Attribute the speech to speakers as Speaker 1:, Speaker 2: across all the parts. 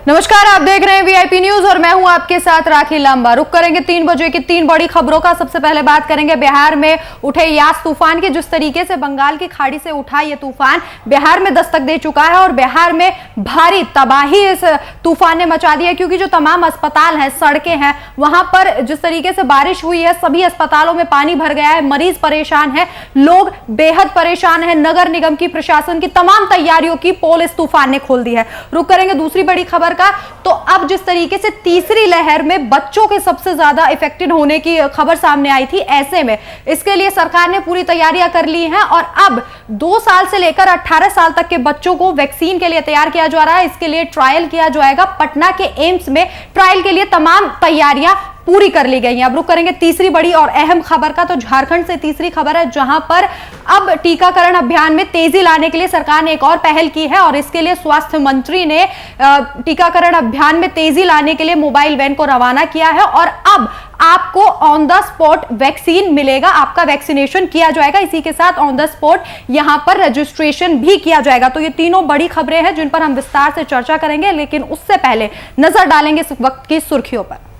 Speaker 1: नमस्कार, आप देख रहे हैं वीआईपी न्यूज और मैं हूं आपके साथ राखी लांबा। रुक करेंगे 3 बजे की 3 बड़ी खबरों का। सबसे पहले बात करेंगे बिहार में उठे यास तूफान की। जिस तरीके से बंगाल की खाड़ी से उठा ये तूफान बिहार में दस्तक दे चुका है और बिहार में भारी तबाही इस तूफान ने मचा दी है, क्योंकि जो तमाम अस्पताल हैं, सड़कें हैं, वहां पर जिस तरीके से बारिश हुई है, सभी अस्पतालों में पानी भर गया है, मरीज परेशान है, लोग बेहद परेशान है। नगर निगम की, प्रशासन की तमाम तैयारियों की पोल इस तूफान ने खोल दी है। रुक करेंगे दूसरी बड़ी खबर का। तो अब जिस तरीके से तीसरी लहर में बच्चों के सबसे ज्यादा इफेक्टेड होने की खबर सामने आई थी, ऐसे में इसके लिए सरकार ने पूरी तैयारियां कर ली हैं और अब 2 साल से लेकर 18 साल तक के बच्चों को वैक्सीन के लिए तैयार किया जा रहा है। इसके लिए ट्रायल किया जाएगा। पटना के एम्स में ट्रायल के लिए तमाम तैयारियां पूरी कर ली गई हैं। अब रुक करेंगे तीसरी बड़ी और अहम खबर का। तो झारखंड से तीसरी खबर है, जहां पर अब टीकाकरण अभियान में तेजी लाने के लिए सरकार ने एक और पहल की है और इसके लिए स्वास्थ्य मंत्री ने टीकाकरण अभियान में तेजी लाने के लिए मोबाइल वैन को रवाना किया है और अब आपको ऑन द स्पॉट वैक्सीन मिलेगा, आपका वैक्सीनेशन किया जाएगा। इसी के साथ ऑन द स्पॉट यहां पर रजिस्ट्रेशन भी किया जाएगा। तो ये तीनों बड़ी खबरें हैं जिन पर हम विस्तार से चर्चा करेंगे, लेकिन उससे पहले नजर डालेंगे इस वक्त की सुर्खियों पर।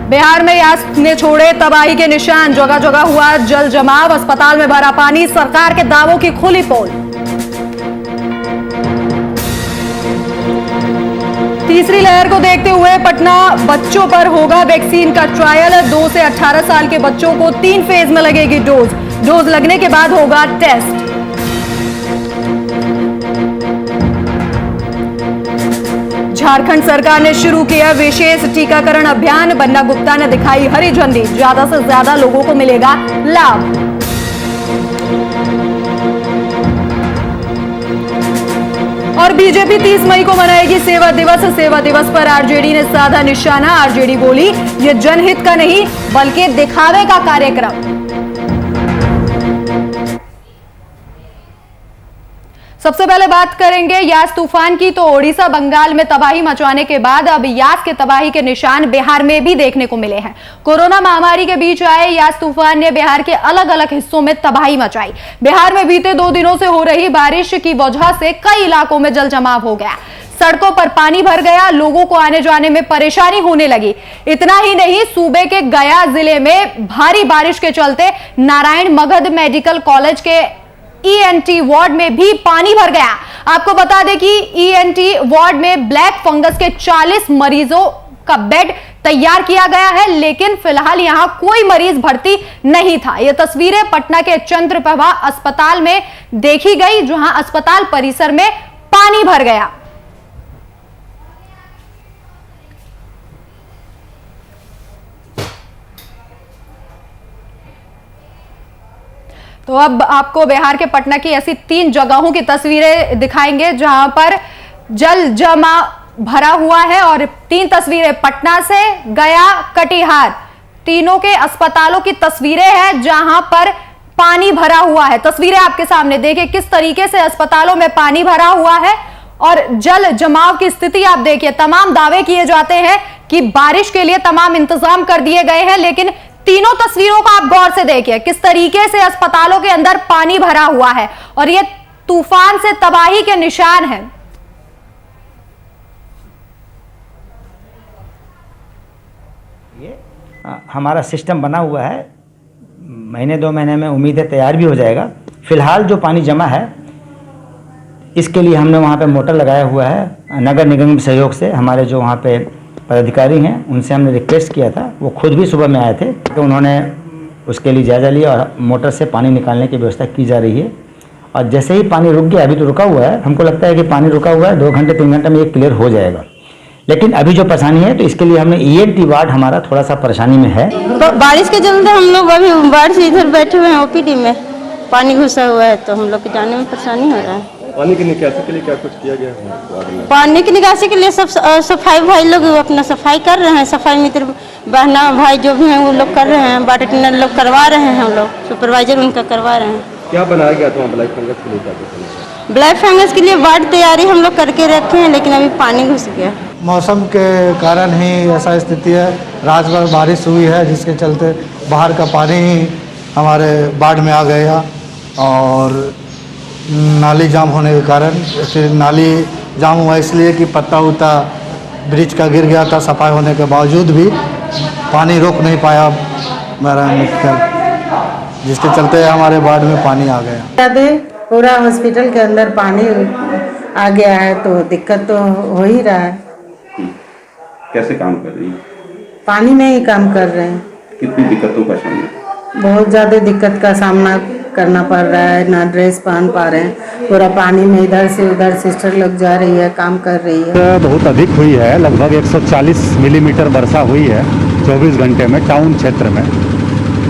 Speaker 1: बिहार में यास ने छोड़े तबाही के निशान, जगह जगह हुआ जल जमाव, अस्पताल में भरा पानी, सरकार के दावों की खुली पोल। तीसरी लहर को देखते हुए पटना बच्चों पर होगा वैक्सीन का ट्रायल। 2 से 18 साल के बच्चों को 3 फेज में लगेगी डोज लगने के बाद होगा टेस्ट। झारखंड सरकार ने शुरू किया विशेष टीकाकरण अभियान। बन्ना गुप्ता ने दिखाई हरी झंडी, ज्यादा से ज्यादा लोगों को मिलेगा लाभ। और बीजेपी 30 मई को मनाएगी सेवा दिवस। सेवा दिवस पर आरजेडी ने साधा निशाना। आरजेडी बोली, ये जनहित का नहीं बल्कि दिखावे का कार्यक्रम। सबसे पहले बात करेंगे यास तूफान की। तो ओडिशा, बंगाल में तबाही मचाने के बाद अब यास के तबाही के निशान बिहार में भी देखने को मिले हैं। कोरोना महामारी के बीच आए यास तूफान ने बिहार के अलग अलग हिस्सों में तबाही मचाई। बिहार में बीते 2 दिनों से हो रही बारिश की वजह से कई इलाकों में जल जमाव हो गया, सड़कों पर पानी भर गया, लोगों को आने जाने में परेशानी होने लगी। इतना ही नहीं, सूबे के गया जिले में भारी बारिश के चलते नारायण मगध मेडिकल कॉलेज के ईएनटी वार्ड में भी पानी भर गया। आपको बता दें कि ईएनटी वार्ड में ब्लैक फंगस के 40 मरीजों का बेड तैयार किया गया है, लेकिन फिलहाल यहां कोई मरीज भर्ती नहीं था। यह तस्वीरें पटना के चंद्रप्रभा अस्पताल में देखी गई, जहां अस्पताल परिसर में पानी भर गया। तो अब आपको बिहार के पटना की ऐसी 3 जगहों की तस्वीरें दिखाएंगे जहां पर जल जमा भरा हुआ है और 3 तस्वीरें पटना से, गया, कटिहार, तीनों के अस्पतालों की तस्वीरें हैं जहां पर पानी भरा हुआ है। तस्वीरें आपके सामने देखिए किस तरीके से अस्पतालों में पानी भरा हुआ है और जल जमाव की स्थिति आप देखिए। तमाम दावे किए जाते हैं कि बारिश के लिए तमाम इंतजाम कर दिए गए हैं, लेकिन तीनों तस्वीरों को आप गौर से देखिए किस तरीके से अस्पतालों के अंदर पानी भरा हुआ है और ये तूफान से तबाही के निशान हैं।
Speaker 2: ये हमारा सिस्टम बना हुआ है, महीने 2 महीने में उम्मीद है तैयार भी हो जाएगा। फिलहाल जो पानी जमा है इसके लिए हमने वहाँ पे मोटर लगाया हुआ है। नगर निगम के सहयोग से हमारे जो वहाँ पे पदाधिकारी हैं उनसे हमने रिक्वेस्ट किया था, वो खुद भी सुबह में आए थे, तो उन्होंने उसके लिए जायज़ा लिया और मोटर से पानी निकालने की व्यवस्था की जा रही है। और जैसे ही पानी रुक गया, अभी तो रुका हुआ है, हमको लगता है कि पानी रुका हुआ है, 2 घंटे 3 घंटे में ये क्लियर हो जाएगा। लेकिन अभी जो परेशानी है तो इसके लिए हमने ईएनटी वार्ड हमारा थोड़ा सा परेशानी में है।
Speaker 3: तो बारिश के चलते हम लोग अभी बाढ़ से इधर बैठे हुए हैं, ओपीडी में पानी घुसा हुआ है, तो हम लोग को जाने में परेशानी हो रहा है।
Speaker 4: पानी की निकासी के लिए क्या कुछ किया गया है?
Speaker 3: पानी की निकासी के लिए सब सफाई भाई लोग अपना सफाई कर रहे हैं। सफाई मित्र बहना भाई जो भी हैं वो लोग कर रहे हैं, वाटर टेंडर लोग करवा रहे हैं, हम लोग सुपरवाइजर उनका करवा रहे हैं।
Speaker 4: क्या बनाया गया था ब्लैक फंगस के लिए?
Speaker 3: ब्लैक फंगस के लिए वार्ड तैयारी हम लोग करके रखे हैं, लेकिन अभी पानी घुस गया।
Speaker 5: मौसम के कारण ही ऐसा स्थिति है। रात भर बारिश हुई है जिसके चलते बाहर का पानी ही हमारे बाढ़ में आ गया और नाली जाम होने के कारण। फिर नाली जाम हुआ इसलिए कि पत्ता उत्ता ब्रिज का गिर गया था, सफाई होने के बावजूद भी पानी रोक नहीं पाया जिसके चलते हमारे वार्ड में पानी आ गया।
Speaker 6: अभी पूरा हॉस्पिटल के अंदर पानी आ गया है तो दिक्कत तो हो ही रहा है।
Speaker 4: कैसे काम कर रही है?
Speaker 6: पानी में ही काम कर रहे हैं।
Speaker 4: कितनी दिक्कतों का सामना?
Speaker 6: बहुत ज़्यादा दिक्कत का सामना करना पड़ रहा है, ना ड्रेस पहन पा रहे हैं, पूरा पानी में इधर से उधर सिस्टर लोग जा रही है, काम कर रही है।
Speaker 7: बहुत अधिक हुई है, लगभग 140 मिलीमीटर वर्षा हुई है 24 घंटे में टाउन क्षेत्र में।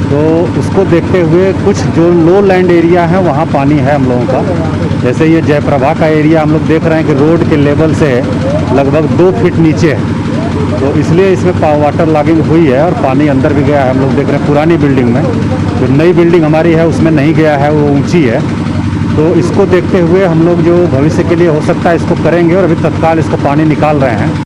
Speaker 7: तो उसको देखते हुए कुछ जो लो लैंड एरिया है वहाँ पानी है हम लोगों का। जैसे ये जयप्रभा का एरिया हम लोग देख रहे हैं कि रोड के लेवल से लगभग 2 फीट नीचे है, तो इसलिए इसमें वाटर लॉगिंग हुई है और पानी अंदर भी गया है। हम लोग देख रहे हैं पुरानी बिल्डिंग में, जो नई बिल्डिंग हमारी है उसमें नहीं गया है, वो ऊंची है। तो इसको देखते हुए हम लोग जो भविष्य के लिए हो सकता है इसको करेंगे और अभी तत्काल इसको पानी निकाल रहे हैं।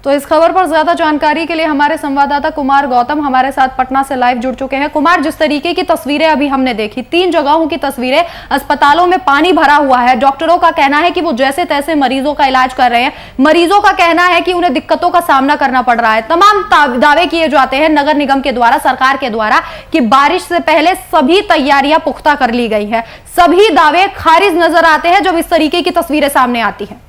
Speaker 1: तो इस खबर पर ज्यादा जानकारी के लिए हमारे संवाददाता कुमार गौतम हमारे साथ पटना से लाइव जुड़ चुके हैं। कुमार, जिस तरीके की तस्वीरें अभी हमने देखी, 3 जगहों की तस्वीरें, अस्पतालों में पानी भरा हुआ है। डॉक्टरों का कहना है कि वो जैसे तैसे मरीजों का इलाज कर रहे हैं। मरीजों का कहना है कि उन्हें दिक्कतों का सामना करना पड़ रहा है। तमाम दावे किए जाते हैं नगर निगम के द्वारा, सरकार के द्वारा, कि बारिश से पहले सभी तैयारियां पुख्ता कर ली गई है। सभी दावे खारिज नजर आते हैं जब इस तरीके की तस्वीरें सामने आती हैं।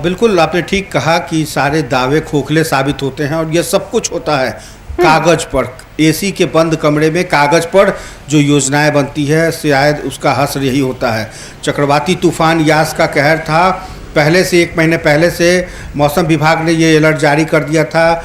Speaker 8: बिल्कुल आपने ठीक कहा कि सारे दावे खोखले साबित होते हैं और यह सब कुछ होता है कागज पर। एसी के बंद कमरे में कागज पर जो योजनाएं बनती है शायद उसका हश्र यही होता है। चक्रवाती तूफान यास का कहर था, पहले से 1 महीने पहले से मौसम विभाग ने ये अलर्ट जारी कर दिया था,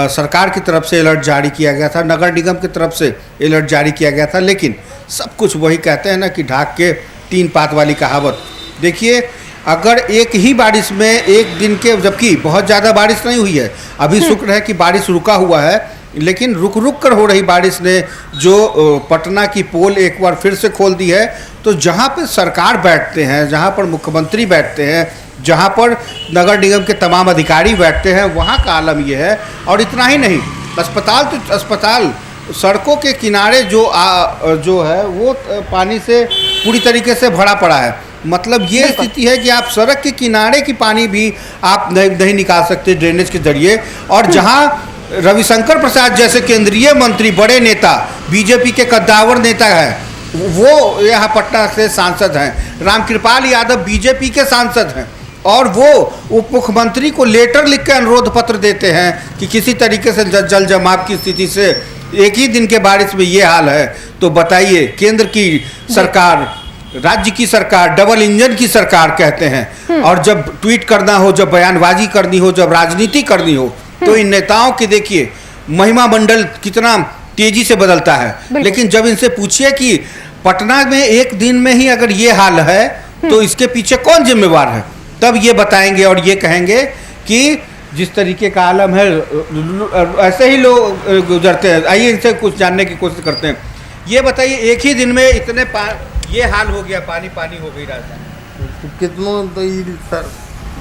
Speaker 8: सरकार की तरफ से अलर्ट जारी किया गया था, नगर निगम की तरफ से अलर्ट जारी किया गया था, लेकिन सब कुछ वही कहते हैं ना कि ढाक के 3 पात वाली कहावत। देखिए, अगर एक ही बारिश में एक दिन के, जबकि बहुत ज़्यादा बारिश नहीं हुई है, अभी शुक्र है कि बारिश रुका हुआ है, लेकिन रुक रुक कर हो रही बारिश ने जो पटना की पोल एक बार फिर से खोल दी है। तो जहाँ पर सरकार बैठते हैं, जहाँ पर मुख्यमंत्री बैठते हैं, जहाँ पर नगर निगम के तमाम अधिकारी बैठते हैं, वहाँ का आलम ये है। और इतना ही नहीं, अस्पताल सड़कों के किनारे जो है वो पानी से पूरी तरीके से भरा पड़ा है। मतलब ये स्थिति है कि आप सड़क के किनारे की पानी भी आप नहीं निकाल सकते ड्रेनेज के जरिए। और जहां रविशंकर प्रसाद जैसे केंद्रीय मंत्री, बड़े नेता, बीजेपी के कद्दावर नेता हैं, वो यहाँ पटना से सांसद हैं। रामकृपाल यादव बीजेपी के सांसद हैं और वो उप मुख्यमंत्री को लेटर लिख के अनुरोध पत्र देते हैं कि किसी तरीके से जल जमाव की स्थिति से, एक ही दिन के बारिश में ये हाल है। तो बताइए, केंद्र की सरकार, राज्य की सरकार, डबल इंजन की सरकार कहते हैं, और जब ट्वीट करना हो, जब बयानबाजी करनी हो, जब राजनीति करनी हो, तो इन नेताओं की देखिए महिमा मंडल कितना तेजी से बदलता है। लेकिन जब इनसे पूछिए कि पटना में एक दिन में ही अगर ये हाल है तो इसके पीछे कौन जिम्मेवार है, तब ये बताएंगे और ये कहेंगे कि जिस तरीके का आलम है ऐसे ही लोग गुजरते हैं। आइए इनसे कुछ जानने की कोशिश करते हैं। ये बताइए, एक ही दिन में इतने ये हाल हो गया, पानी हो गई राजधानी।
Speaker 9: कितनों तो सर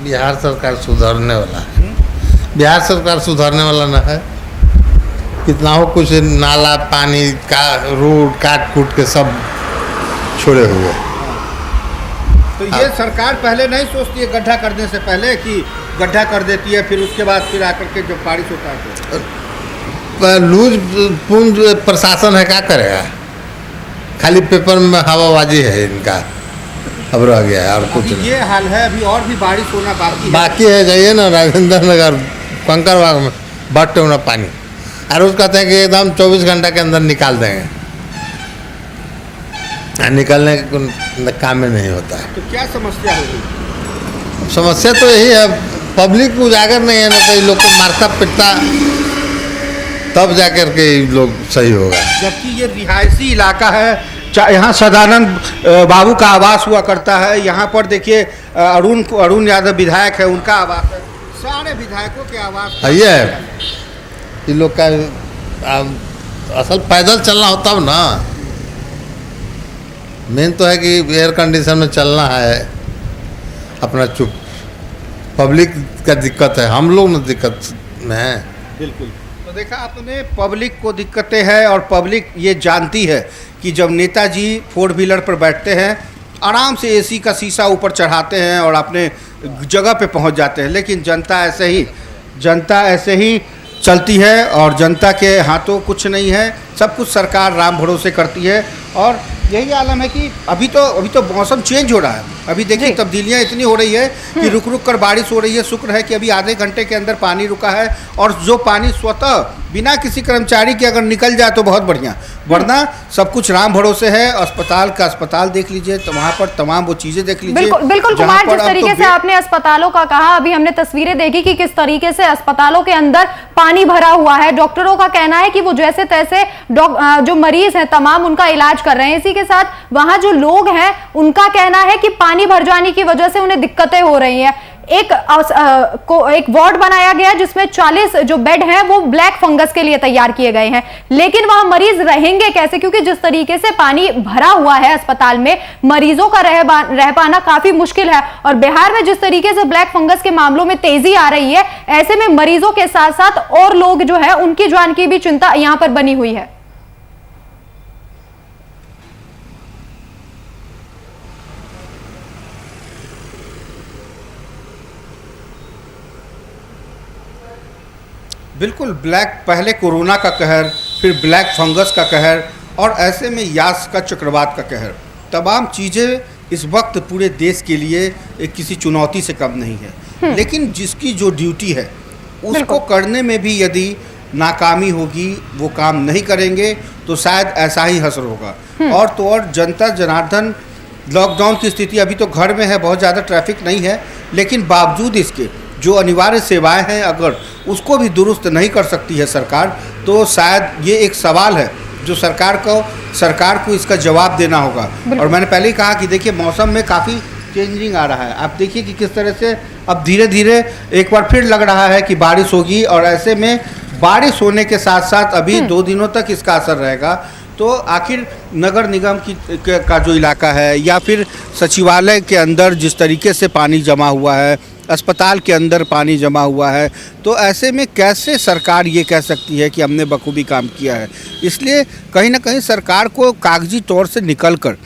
Speaker 9: बिहार सरकार सुधरने वाला है, बिहार सरकार सुधरने वाला ना है। कितना हो, कुछ नाला पानी का रोड काट कूट के सब छोड़े हुए।
Speaker 8: तो ये सरकार पहले नहीं सोचती है गड्ढा करने से पहले कि गड्ढा कर देती है, फिर उसके बाद फिर आकर के जब बारिश होता है तो
Speaker 9: लूज पूंज प्रशासन है, क्या करेगा? खाली पेपर में हवाबाजी है इनका, अब रह गया है और कुछ नहीं।
Speaker 8: ये हाल है, अभी और भी बारिश होना
Speaker 9: बाकी है। जाइए ना राजेंद्र नगर, कंकड़बाग में बट्टे होना पानी, और उसको कहते हैं कि एकदम 24 घंटा के अंदर निकाल देंगे, निकलने का काम में नहीं होता है।
Speaker 8: तो क्या समस्या होगी?
Speaker 9: समस्या तो यही है, पब्लिक उजागर नहीं है ना, तो लोग को मारता पिटता तब जाकर के लोग सही होगा।
Speaker 8: जबकि ये रिहायशी इलाका है, यहाँ सदानंद बाबू का आवास हुआ करता है, यहाँ पर देखिए अरुण यादव विधायक है, उनका आवास है। सारे विधायकों के आवाज
Speaker 9: ये है ये लोग का असल पैदल चलना होता है ना। मेन तो है कि एयर कंडीशन में चलना है अपना चुप। पब्लिक का दिक्कत है, हम लोग ना दिक्कत में है।
Speaker 8: बिल्कुल। तो देखा आपने, पब्लिक को दिक्कतें हैं और पब्लिक ये जानती है कि जब नेताजी 4 व्हीलर पर बैठते हैं आराम से एसी का शीशा ऊपर चढ़ाते हैं और अपने जगह पे पहुंच जाते हैं, लेकिन जनता ऐसे ही चलती है और जनता के हाथों कुछ नहीं है। सब कुछ सरकार राम भरोसे करती है और यही आलम है कि अभी तो मौसम चेंज हो रहा है। अभी देखिए तब्दीलियां इतनी हो रही है कि रुक रुक कर बारिश हो रही है। शुक्र है कि अभी आधे घंटे के अंदर पानी रुका है और जो पानी स्वतः बिना किसी कर्मचारी के अगर निकल जाए तो बहुत बढ़िया, वरना सब कुछ राम भरोसे है। अस्पताल देख लीजिए, तो वहाँ पर तमाम वो चीज़ें देख लीजिए।
Speaker 1: बिल्कुल कुमार, जिस तरीके से आपने अस्पतालों का कहा, अभी हमने तस्वीरें देखी कि किस तरीके से अस्पतालों के अंदर पानी भरा हुआ है। डॉक्टरों का कहना है कि वो जैसे तैसे जो मरीज हैं तमाम उनका इलाज कर रहे हैं। इसी के साथ वहां जो लोग हैं उनका कहना है कि पानी भर जाने की वजह से उन्हें दिक्कतें हो रही हैं। एक वार्ड बनाया गया जिसमें 40 जो बेड हैं वो ब्लैक फंगस के लिए तैयार किए गए हैं, लेकिन वहां मरीज रहेंगे कैसे? क्योंकि जिस तरीके से पानी भरा हुआ है अस्पताल में, मरीजों का रह पाना काफी मुश्किल है। और बिहार में जिस तरीके से ब्लैक फंगस के मामलों में तेजी आ रही है, ऐसे में मरीजों के साथ साथ और लोग जो है उनकी जान की भी चिंता यहां पर बनी हुई है।
Speaker 8: बिल्कुल, पहले कोरोना का कहर, फिर ब्लैक फंगस का कहर और ऐसे में यास का चक्रवात का कहर, तमाम चीज़ें इस वक्त पूरे देश के लिए किसी चुनौती से कम नहीं है। लेकिन जिसकी जो ड्यूटी है उसको करने में भी यदि नाकामी होगी, वो काम नहीं करेंगे तो शायद ऐसा ही हसर होगा। और तो और जनता जनार्दन, लॉकडाउन की स्थिति अभी तो घर में है, बहुत ज़्यादा ट्रैफिक नहीं है, लेकिन बावजूद इसके जो अनिवार्य सेवाएं हैं अगर उसको भी दुरुस्त नहीं कर सकती है सरकार, तो शायद ये एक सवाल है जो सरकार को इसका जवाब देना होगा। और मैंने पहले ही कहा कि देखिए मौसम में काफ़ी चेंजिंग आ रहा है। आप देखिए कि किस तरह से अब धीरे धीरे एक बार फिर लग रहा है कि बारिश होगी और ऐसे में बारिश होने के साथ साथ अभी 2 दिनों तक इसका असर रहेगा। तो आखिर नगर निगम का जो इलाका है या फिर सचिवालय के अंदर जिस तरीके से पानी जमा हुआ है, अस्पताल के अंदर पानी जमा हुआ है, तो ऐसे में कैसे सरकार ये कह सकती है कि हमने बखूबी काम किया है? इसलिए कहीं ना कहीं सरकार को कागजी तौर से निकलकर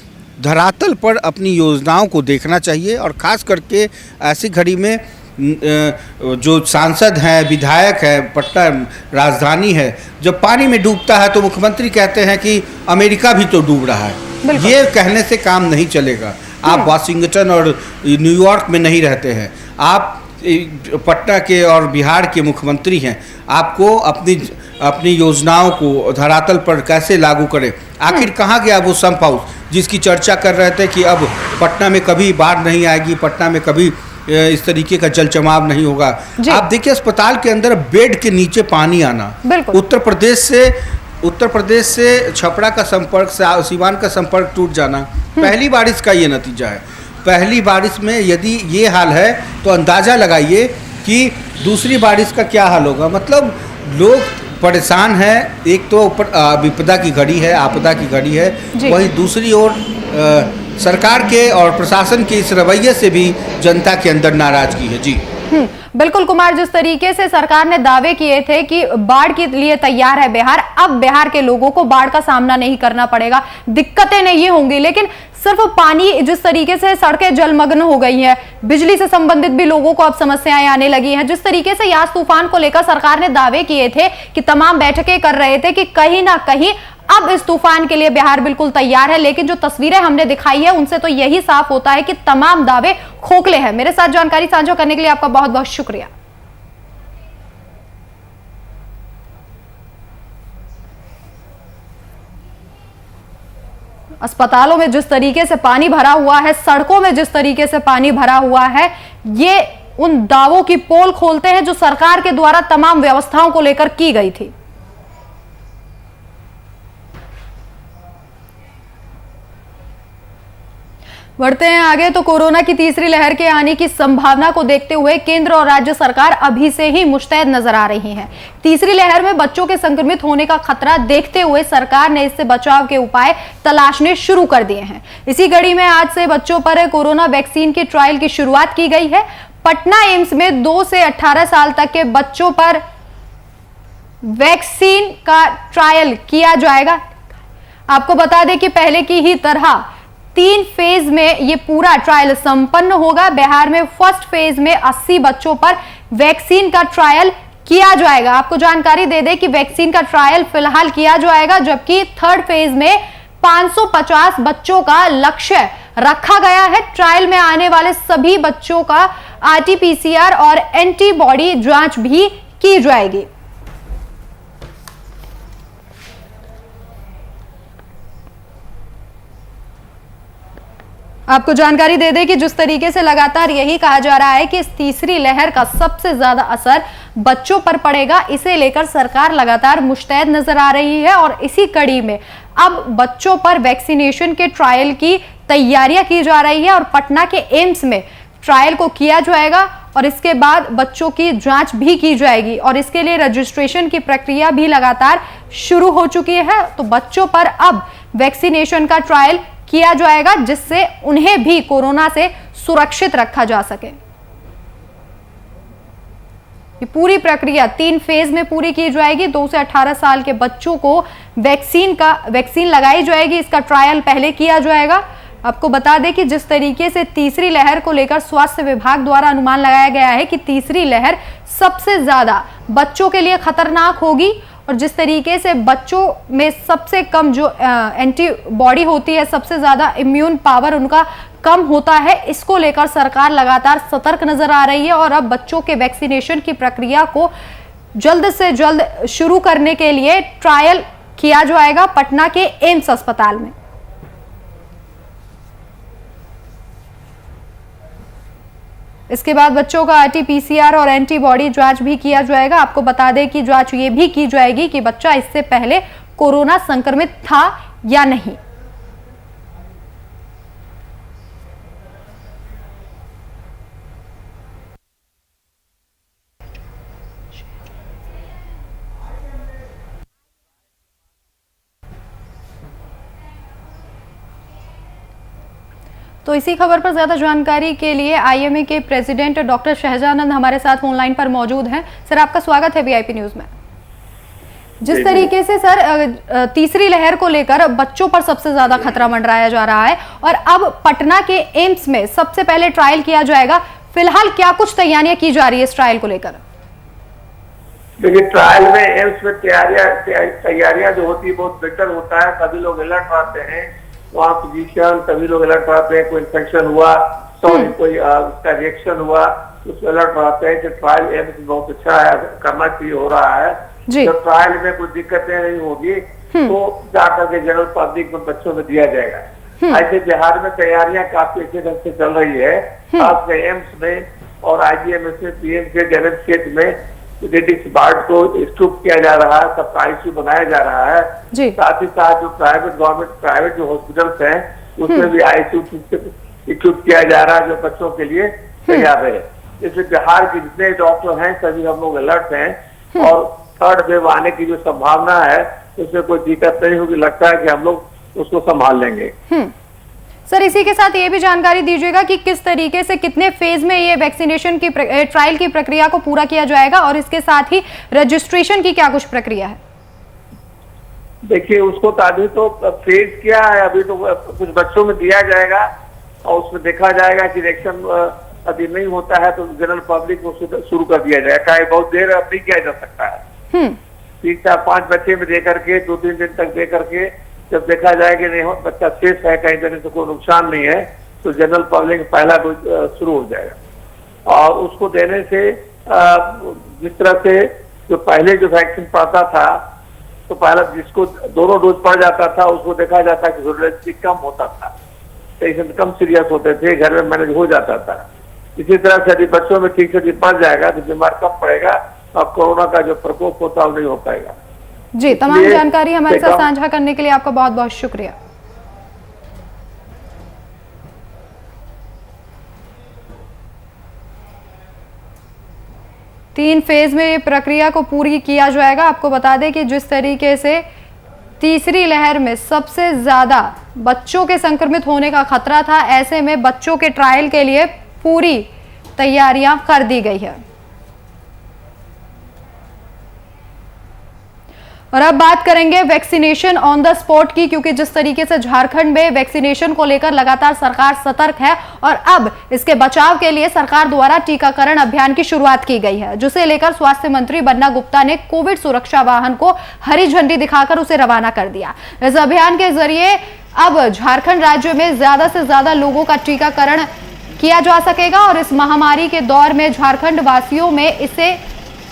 Speaker 8: धरातल पर अपनी योजनाओं को देखना चाहिए। और ख़ास करके ऐसी घड़ी में जो सांसद हैं, विधायक हैं, पटना राजधानी है, जब पानी में डूबता है तो मुख्यमंत्री कहते हैं कि अमेरिका भी तो डूब रहा है। ये कहने से काम नहीं चलेगा। आप वाशिंगटन और न्यूयॉर्क में नहीं रहते हैं, आप पटना के और बिहार के मुख्यमंत्री हैं। आपको अपनी योजनाओं को धरातल पर कैसे लागू करें? आखिर कहाँ गया वो संप हाउस जिसकी चर्चा कर रहे थे कि अब पटना में कभी बाढ़ नहीं आएगी, पटना में कभी इस तरीके का जल जमाव नहीं होगा। आप देखिए अस्पताल के अंदर बेड के नीचे पानी आना, उत्तर प्रदेश से छपरा का संपर्क, सीवान का संपर्क टूट जाना, पहली बारिश का ये नतीजा है। पहली बारिश में यदि ये हाल है तो अंदाज़ा लगाइए कि दूसरी बारिश का क्या हाल होगा। मतलब लोग परेशान हैं। एक तो ऊपर विपदा की घड़ी है, आपदा की घड़ी है, वहीं दूसरी ओर सरकार के और प्रशासन के इस रवैये से भी जनता के अंदर नाराजगी है। जी
Speaker 1: बिल्कुल कुमार, जिस तरीके से सरकार ने दावे किए थे कि बाढ़ के लिए तैयार है बिहार, अब बिहार के लोगों को बाढ़ का सामना नहीं करना पड़ेगा, दिक्कतें नहीं होंगी। लेकिन सिर्फ पानी, जिस तरीके से सड़कें जलमग्न हो गई हैं, बिजली से संबंधित भी लोगों को अब समस्याएं आने लगी हैं। जिस तरीके से यास तूफान को लेकर सरकार ने दावे किए थे कि तमाम बैठकें कर रहे थे कि कहीं ना कहीं अब इस तूफान के लिए बिहार बिल्कुल तैयार है, लेकिन जो तस्वीरें हमने दिखाई है उनसे तो यही साफ होता है कि तमाम दावे खोखले हैं। मेरे साथ जानकारी साझा करने के लिए आपका बहुत बहुत शुक्रिया। अस्पतालों में जिस तरीके से पानी भरा हुआ है, सड़कों में जिस तरीके से पानी भरा हुआ है, ये उन दावों की पोल खोलते हैं जो सरकार के द्वारा तमाम व्यवस्थाओं को लेकर की गई थी। बढ़ते हैं आगे। तो कोरोना की तीसरी लहर के आने की संभावना को देखते हुए केंद्र और राज्य सरकार अभी से ही मुस्तैद नजर आ रही है। तीसरी लहर में बच्चों के संक्रमित होने का खतरा देखते हुए सरकार ने इससे बचाव के उपाय तलाशने शुरू कर दिए हैं। इसी कड़ी में आज से बच्चों पर कोरोना वैक्सीन के ट्रायल की शुरुआत की गई है। पटना एम्स में 2 से 18 साल तक के बच्चों पर वैक्सीन का ट्रायल किया जाएगा। आपको बता दें कि पहले की ही तरह 3 फेज में ये पूरा ट्रायल संपन्न होगा। बिहार में फर्स्ट फेज में 80 बच्चों पर वैक्सीन का ट्रायल किया जाएगा। आपको जानकारी दे दें कि वैक्सीन का ट्रायल फिलहाल किया जाएगा, जबकि थर्ड फेज में 550 बच्चों का लक्ष्य रखा गया है। ट्रायल में आने वाले सभी बच्चों का RT-PCR और एंटीबॉडी जांच भी की जाएगी। आपको जानकारी दे दें कि जिस तरीके से लगातार यही कहा जा रहा है कि इस तीसरी लहर का सबसे ज्यादा असर बच्चों पर पड़ेगा, इसे लेकर सरकार लगातार मुस्तैद नजर आ रही है। और इसी कड़ी में अब बच्चों पर वैक्सीनेशन के ट्रायल की तैयारियां की जा रही है और पटना के एम्स में ट्रायल को किया जाएगा और इसके बाद बच्चों की जांच भी की जाएगी और इसके लिए रजिस्ट्रेशन की प्रक्रिया भी लगातार शुरू हो चुकी है। तो बच्चों पर अब वैक्सीनेशन का ट्रायल किया जाएगा, जिससे उन्हें भी कोरोना से सुरक्षित रखा जा सके। ये पूरी प्रक्रिया 3 फेज में पूरी की जाएगी। 2 से 18 साल के बच्चों को वैक्सीन लगाई जाएगी। इसका ट्रायल पहले किया जाएगा। आपको बता दें कि जिस तरीके से तीसरी लहर को लेकर स्वास्थ्य विभाग द्वारा अनुमान लगाया गया है कि तीसरी लहर सबसे ज्यादा बच्चों के लिए खतरनाक होगी और जिस तरीके से बच्चों में सबसे कम जो एंटीबॉडी होती है, सबसे ज्यादा इम्यून पावर उनका कम होता है, इसको लेकर सरकार लगातार सतर्क नजर आ रही है और अब बच्चों के वैक्सीनेशन की प्रक्रिया को जल्द से जल्द शुरू करने के लिए ट्रायल किया जाएगा पटना के एम्स अस्पताल में। इसके बाद बच्चों का RT-PCR और एंटीबॉडी जांच भी किया जाएगा। आपको बता दें कि जांच ये भी की जाएगी कि बच्चा इससे पहले कोरोना संक्रमित था या नहीं। तो इसी खबर पर ज्यादा जानकारी के लिए IMA के प्रेसिडेंट डॉक्टर शहजानंद हमारे साथ फोनलाइन पर मौजूद हैं। सर, आपका स्वागत है VIP न्यूज में। जिस तरीके से सर तीसरी लहर को लेकर बच्चों पर सबसे ज्यादा खतरा मंडराया जा रहा है और अब पटना के एम्स में सबसे पहले ट्रायल किया जाएगा, फिलहाल क्या कुछ तैयारियां की जा रही है इस ट्रायल को लेकर?
Speaker 10: देखिए, ट्रायल में एम्स में तैयारियां जो होती है बहुत बेटर होता है। सभी लोग अलर्ट रहते हैं, वहाँ फिजिशियन सभी लोग अलर्ट रहते हैं। कोई इन्फेक्शन हुआ, कोई उसका रिएक्शन हुआ, उसमें अलर्ट रहते हैं कि ट्रायल एम्स बहुत अच्छा है, करना चाहिए, हो रहा है। जब ट्रायल में कोई दिक्कतें नहीं होगी तो जाकर के जनरल पब्लिक में बच्चों में दिया जाएगा। ऐसे बिहार में तैयारियां काफी अच्छे ढंग से चल रही है। खास एम्स में और IGMS में, PMC जनरल में जेनेटिक्स वार्ड को स्टूप किया जा रहा है, सबका ICU बनाया जा रहा है। साथ ही साथ जो प्राइवेट जो हॉस्पिटल्स हैं उसमें भी ICU स्टूप किया जा रहा है जो बच्चों के लिए तैयार है। इसलिए बिहार के जितने डॉक्टर हैं सभी हम लोग अलर्ट हैं और थर्ड वेव आने की जो संभावना है उसमें कोई दिक्कत नहीं होगी। लगता है कि हम लोग उसको संभाल लेंगे।
Speaker 1: सर, इसी के साथ ये भी जानकारी दीजिएगा कि किस तरीके से कितने फेज में ये वैक्सीनेशन की ट्रायल की प्रक्रिया को पूरा किया जाएगा और इसके साथ ही रजिस्ट्रेशन की क्या कुछ प्रक्रिया है?
Speaker 10: देखिए, उसको तो अभी तो फेज किया है, अभी तो कुछ बच्चों में दिया जाएगा और उसमें देखा जाएगा कि रिएक्शन अभी नहीं होता है तो जनरल पब्लिक को शुरू कर दिया जाएगा। बहुत देर अब नहीं किया जा सकता है। 3, 4, 5 बच्चे में दे करके 2-3 दिन तक दे करके जब देखा जाए कि नहीं बच्चा सेफ है, कहीं तरह से कोई नुकसान नहीं है, तो जनरल पब्लिक पहला डोज शुरू हो जाएगा। और उसको देने से जिस तरह से जो पहले जो वैक्सीन पड़ता था तो पहला जिसको दोनों डोज पड़ जाता था उसको देखा जाता कि जरूरत कम होता था, पेशेंट कम सीरियस होते थे, घर में मैनेज हो जाता था। इसी तरह से यदि बच्चों में ठीक से पड़ जाएगा तो बीमार कम पड़ेगा और कोरोना का जो प्रकोप होता है वो नहीं हो पाएगा।
Speaker 1: जी, तमाम जानकारी हमारे साथ साझा करने के लिए आपका बहुत बहुत शुक्रिया। 3 फेज में ये प्रक्रिया को पूरी किया जाएगा। आपको बता दें कि जिस तरीके से तीसरी लहर में सबसे ज्यादा बच्चों के संक्रमित होने का खतरा था, ऐसे में बच्चों के ट्रायल के लिए पूरी तैयारियां कर दी गई है। और अब बात करेंगे वैक्सीनेशन ऑन द स्पॉट की, क्योंकि जिस तरीके से झारखंड में वैक्सीनेशन को लेकर लगातार सरकार सतर्क है और अब इसके बचाव के लिए सरकार द्वारा टीकाकरण अभियान की शुरुआत की गई है, जिसे लेकर स्वास्थ्य मंत्री बन्ना गुप्ता ने कोविड सुरक्षा वाहन को हरी झंडी दिखाकर उसे रवाना कर दिया। इस अभियान के जरिए अब झारखंड राज्य में ज्यादा से ज्यादा लोगों का टीकाकरण किया जा सकेगा और इस महामारी के दौर में झारखंड वासियों में इसे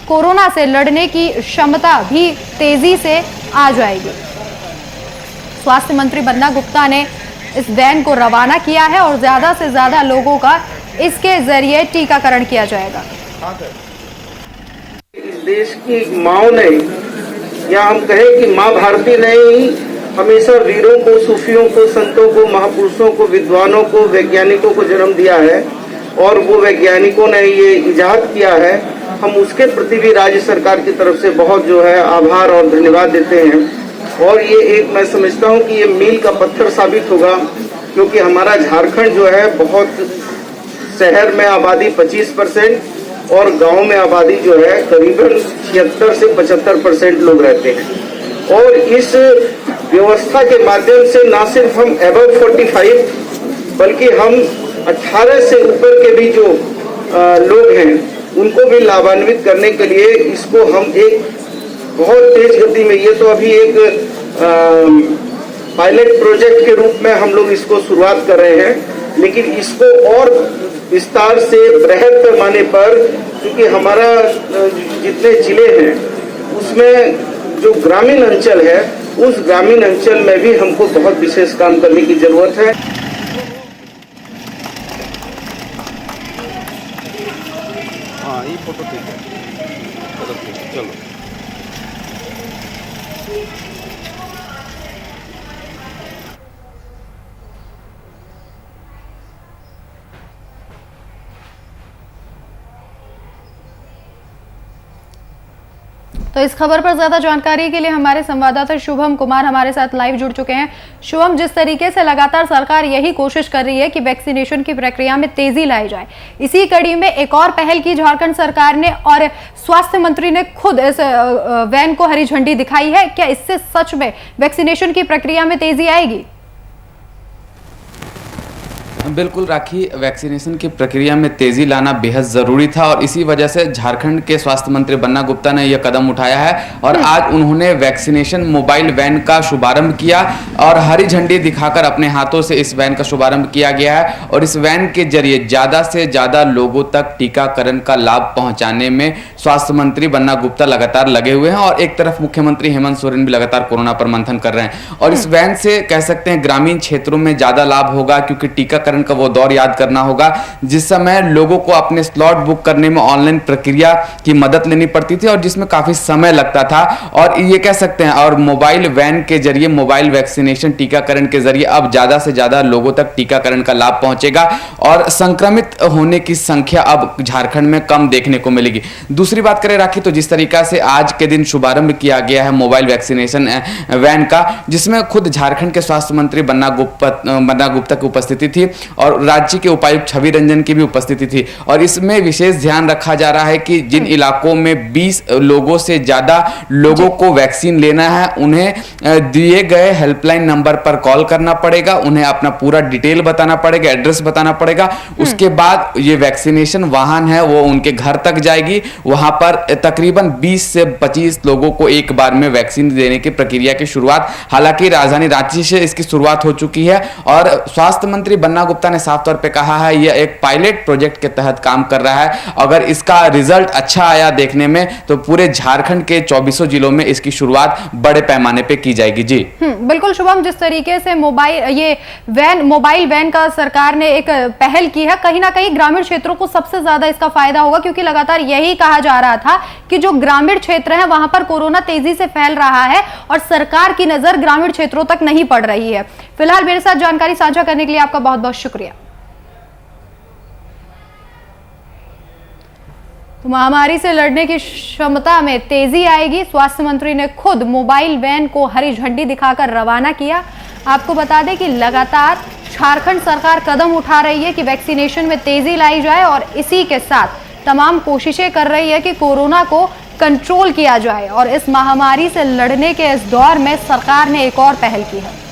Speaker 1: कोरोना से लड़ने की क्षमता भी तेजी से आ जाएगी। स्वास्थ्य मंत्री बन्ना गुप्ता ने इस वैन को रवाना किया है और ज्यादा से ज्यादा लोगों का इसके जरिए टीकाकरण किया जाएगा।
Speaker 11: इस देश की माओ ने, या हम कहें कि माँ भारती ने ही हमेशा वीरों को, सूफियों को, संतों को, महापुरुषों को, विद्वानों को, वैज्ञानिकों को जन्म दिया है और वो वैज्ञानिकों ने ये इजाद किया है। हम उसके प्रति भी राज्य सरकार की तरफ से बहुत जो है आभार और धन्यवाद देते हैं। और ये एक, मैं समझता हूँ कि ये मील का पत्थर साबित होगा, क्योंकि हमारा झारखंड जो है बहुत, शहर में आबादी 25% और गांव में आबादी जो है करीबन 76 से 75% लोग रहते हैं। और इस व्यवस्था के माध्यम से न सिर्फ हम अबव 45 बल्कि हम 18 से ऊपर के भी जो लोग हैं उनको भी लाभान्वित करने के लिए इसको हम एक बहुत तेज गति में, ये तो अभी एक पायलट प्रोजेक्ट के रूप में हम लोग इसको शुरुआत कर रहे हैं, लेकिन इसको और विस्तार से बृहद पैमाने पर, क्योंकि हमारा जितने जिले हैं उसमें जो ग्रामीण अंचल है उस ग्रामीण अंचल में भी हमको बहुत विशेष काम करने की जरूरत है।
Speaker 4: हाँ, ये फोटो ठीक है, चलो।
Speaker 1: तो इस खबर पर ज्यादा जानकारी के लिए हमारे संवाददाता शुभम कुमार हमारे साथ लाइव जुड़ चुके हैं। शुभम, जिस तरीके से लगातार सरकार यही कोशिश कर रही है कि वैक्सीनेशन की प्रक्रिया में तेजी लाई जाए, इसी कड़ी में एक और पहल की झारखंड सरकार ने और स्वास्थ्य मंत्री ने खुद इस वैन को हरी झंडी दिखाई है। क्या इससे सच में वैक्सीनेशन की प्रक्रिया में तेजी आएगी?
Speaker 12: बिल्कुल राखी, वैक्सीनेशन की प्रक्रिया में तेजी लाना बेहद ज़रूरी था और इसी वजह से झारखंड के स्वास्थ्य मंत्री बन्ना गुप्ता ने यह कदम उठाया है और आज उन्होंने वैक्सीनेशन मोबाइल वैन का शुभारंभ किया और हरी झंडी दिखाकर अपने हाथों से इस वैन का शुभारंभ किया गया है। और इस वैन के जरिए ज़्यादा से ज़्यादा लोगों तक टीकाकरण का लाभ पहुँचाने में स्वास्थ्य मंत्री बन्ना गुप्ता लगातार लगे हुए हैं और एक तरफ मुख्यमंत्री हेमंत सोरेन भी लगातार कोरोना पर मंथन कर रहे हैं। और इस वैन से कह सकते हैं ग्रामीण क्षेत्रों में ज़्यादा लाभ होगा, क्योंकि टीकाकरण का वो दौर याद करना होगा जिस समय लोगों को अपने स्लॉट बुक करने में ऑनलाइन प्रक्रिया की मदद लेनी पड़ती थी और जिसमें काफी समय लगता था। और ये कह सकते हैं और मोबाइल वैन के जरिए, मोबाइल वैक्सीनेशन टीकाकरण के जरिए अब ज्यादा से ज्यादा लोगों तक टीकाकरण का लाभ पहुंचेगा और संक्रमित होने की संख्या अब झारखंड में कम देखने को मिलेगी। दूसरी बात करें राखी, तो जिस तरीका से आज के दिन शुभारंभ किया गया है मोबाइल वैक्सीनेशन वैन का, जिसमें खुद झारखंड के स्वास्थ्य मंत्री बन्ना गुप्ता की उपस्थिति थी और राज्य के उपायुक्त छवि रंजन की भी उपस्थिति थी। और इसमें विशेष ध्यान रखा जा रहा है कि जिन इलाकों में 20 लोगों से ज्यादा लोगों को वैक्सीन लेना है, उन्हें दिए गए हेल्पलाइन नंबर पर कॉल करना पड़ेगा, उन्हें अपना पूरा डिटेल बताना पड़ेगा, एड्रेस बताना पड़ेगा। उसके बाद ये वैक्सीनेशन वाहन है वो उनके घर तक जाएगी। वहां पर तकरीबन 20 से 25 लोगों को एक बार में वैक्सीन देने की प्रक्रिया की शुरुआत, हालांकि राजधानी रांची से इसकी शुरुआत हो चुकी है और स्वास्थ्य मंत्री बन्ना गुप्ता ने साफ तौर पे कहा है यह एक पायलट प्रोजेक्ट के तहत काम कर रहा है। अगर इसका रिजल्ट अच्छा आया देखने में तो पूरे झारखंड के 24 जिलों में इसकी शुरुआत बड़े पैमाने पे की जाएगी। जी
Speaker 1: बिल्कुल शुभम, जिस तरीके से मोबाइल वैन का सरकार ने एक पहल की है, कहीं ना कहीं ग्रामीण क्षेत्रों को सबसे ज्यादा इसका फायदा होगा, क्योंकि लगातार यही कहा जा रहा था कि जो ग्रामीण क्षेत्र है वहां पर कोरोना तेजी से फैल रहा है और सरकार की नजर ग्रामीण क्षेत्रों तक नहीं पड़ रही है। फिलहाल मेरे साथ जानकारी साझा करने के लिए आपका बहुत बहुत शुक्रिया। तो महामारी से लड़ने की क्षमता में तेजी आएगी। स्वास्थ्य मंत्री ने खुद मोबाइल वैन को हरी झंडी दिखाकर रवाना किया। आपको बता दें कि लगातार झारखंड सरकार कदम उठा रही है कि वैक्सीनेशन में तेजी लाई जाए और इसी के साथ तमाम कोशिशें कर रही है कि कोरोना को कंट्रोल किया जाए। और इस महामारी से लड़ने के इस दौर में सरकार ने एक और पहल की है।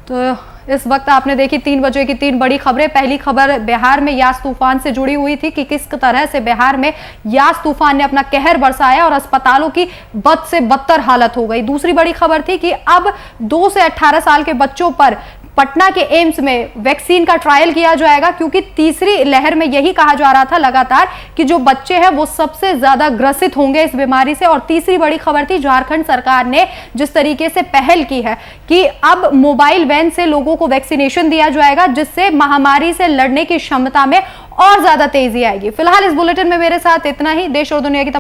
Speaker 1: तो इस वक्त आपने देखी 3 बजे की 3 बड़ी खबरें। पहली खबर बिहार में यास तूफान से जुड़ी हुई थी कि किस तरह से बिहार में यास तूफान ने अपना कहर बरसाया और अस्पतालों की बद से बदतर हालत हो गई। दूसरी बड़ी खबर थी कि अब 2 से 18 साल के बच्चों पर पटना के एम्स में वैक्सीन का ट्रायल किया जाएगा, क्योंकि तीसरी लहर में यही कहा जा रहा था लगातार कि जो बच्चे हैं वो सबसे ज्यादा ग्रसित होंगे इस बीमारी से। और तीसरी बड़ी खबर थी झारखंड सरकार ने जिस तरीके से पहल की है कि अब मोबाइल वैन से लोगों को वैक्सीनेशन दिया जाएगा, जिससे महामारी से लड़ने की क्षमता में और ज्यादा तेजी आएगी। फिलहाल इस बुलेटिन में मेरे साथ इतना ही। देश और दुनिया की